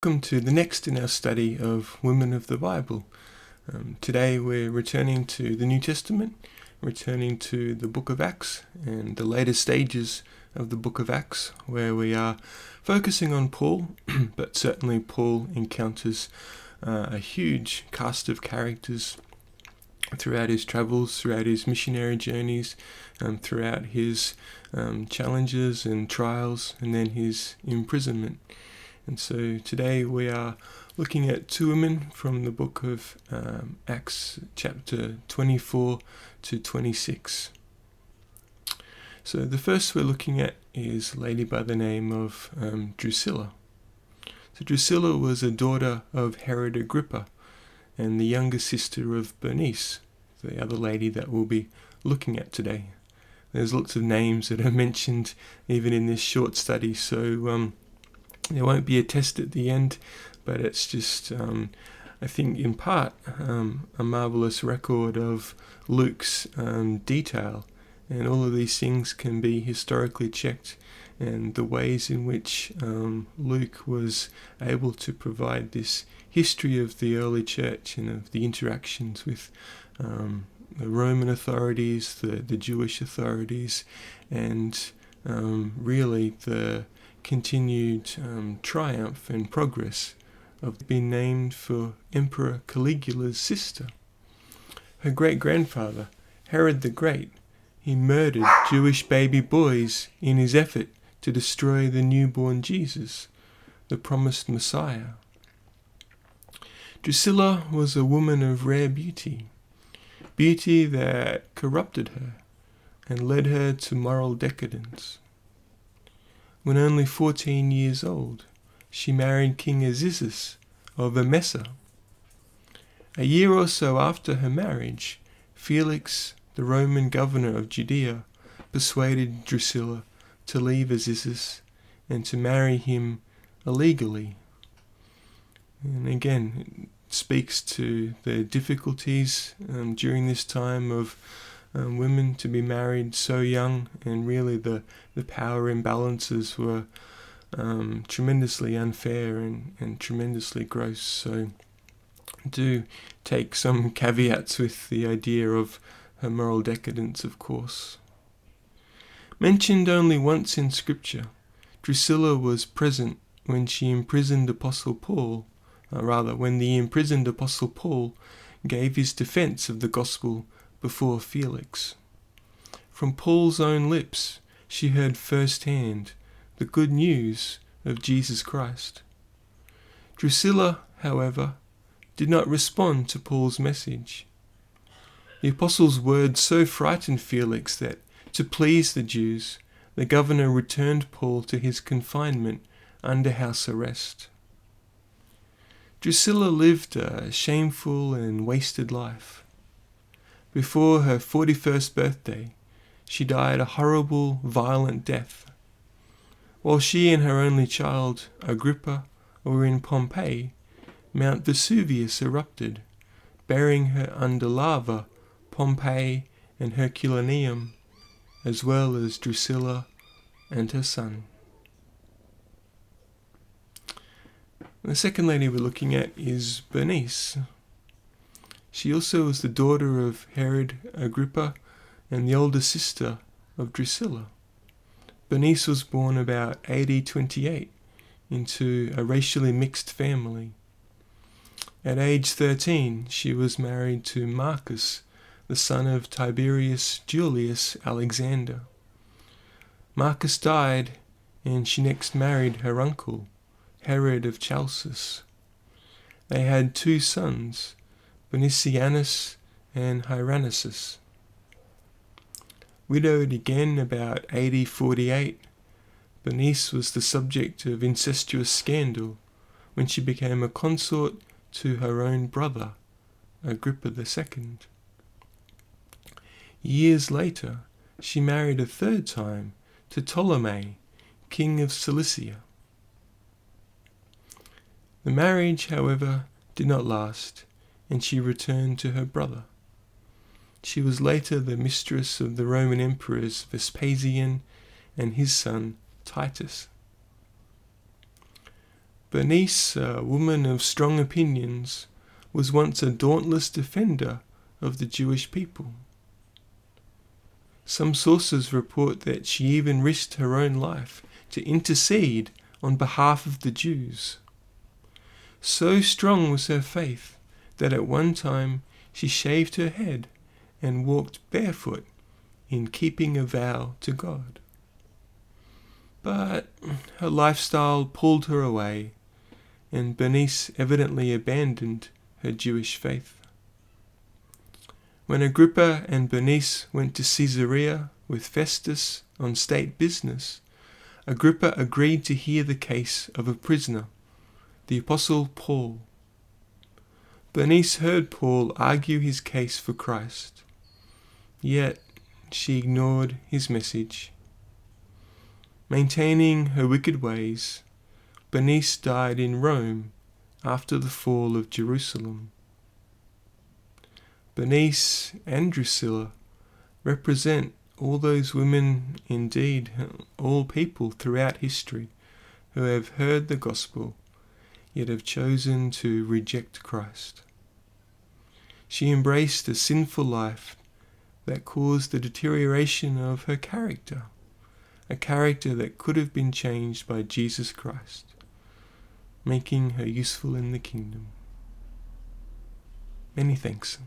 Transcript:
Welcome to the next in our study of Women of the Bible. Today we're returning to the New Testament, returning to the book of Acts and the later stages of the book of Acts, where we are focusing on Paul, but certainly Paul encounters a huge cast of characters throughout his travels, throughout his missionary journeys, throughout his challenges and trials, and then his imprisonment. And so today we are looking at two women from the book of Acts chapter 24 to 26. So the first we're looking at is a lady by the name of Drusila. So Drusila was a daughter of Herod Agrippa and the younger sister of Bernice, the other lady that we'll be looking at today. There's lots of names that are mentioned even in this short study, so there won't be a test at the end, but it's just, I think, in part, a marvelous record of Luke's detail. And all of these things can be historically checked, and the ways in which Luke was able to provide this history of the early church and of the interactions with the Roman authorities, the Jewish authorities, and really the continued triumph and progress of being named for Emperor Caligula's sister. Her great-grandfather, Herod the Great, he murdered Jewish baby boys in his effort to destroy the newborn Jesus, the promised Messiah. Drusila was a woman of rare beauty that corrupted her and led her to moral decadence. When only 14 years old, she married King Azizus of Emesa. A year or so after her marriage, Felix, the Roman governor of Judea, persuaded Drusila to leave Azizus and to marry him illegally. And again, it speaks to the difficulties during this time of women to be married so young, and really the power imbalances were tremendously unfair and tremendously gross. So do take some caveats with the idea of her moral decadence, of course. Mentioned only once in Scripture, Drusila was present when she imprisoned Apostle Paul, when the imprisoned Apostle Paul gave his defense of the gospel before Felix. From Paul's own lips, she heard firsthand the good news of Jesus Christ. Drusila, however, did not respond to Paul's message. The apostle's words so frightened Felix that, to please the Jews, the governor returned Paul to his confinement under house arrest. Drusila lived a shameful and wasted life. Before her 41st birthday, she died a horrible, violent death. While she and her only child, Agrippa, were in Pompeii, Mount Vesuvius erupted, burying her under lava, Pompeii and Herculaneum, as well as Drusila and her son. The second lady we're looking at is Bernice. She also was the daughter of Herod Agrippa and the older sister of Drusila. Bernice was born about AD 28 into a racially mixed family. At age 13, she was married to Marcus, the son of Tiberius Julius Alexander. Marcus died, and she next married her uncle, Herod of Chalcis. They had two sons, Venetianus and Hieronymus. Widowed again about AD 48, Bernice was the subject of incestuous scandal when she became a consort to her own brother, Agrippa II. Years later, she married a third time to Ptolemy, king of Cilicia. The marriage, however, did not last, and she returned to her brother. She was later the mistress of the Roman emperors Vespasian and his son Titus. Bernice, a woman of strong opinions, was once a dauntless defender of the Jewish people. Some sources report that she even risked her own life to intercede on behalf of the Jews. So strong was her faith that at one time she shaved her head and walked barefoot in keeping a vow to God. But her lifestyle pulled her away, and Bernice evidently abandoned her Jewish faith. When Agrippa and Bernice went to Caesarea with Festus on state business, Agrippa agreed to hear the case of a prisoner, the Apostle Paul. Bernice heard Paul argue his case for Christ, yet she ignored his message. Maintaining her wicked ways, Bernice died in Rome after the fall of Jerusalem. Bernice and Drusila represent all those women, indeed all people throughout history, who have heard the gospel, yet have chosen to reject Christ. She embraced a sinful life that caused the deterioration of her character, a character that could have been changed by Jesus Christ, making her useful in the kingdom. Many thanks.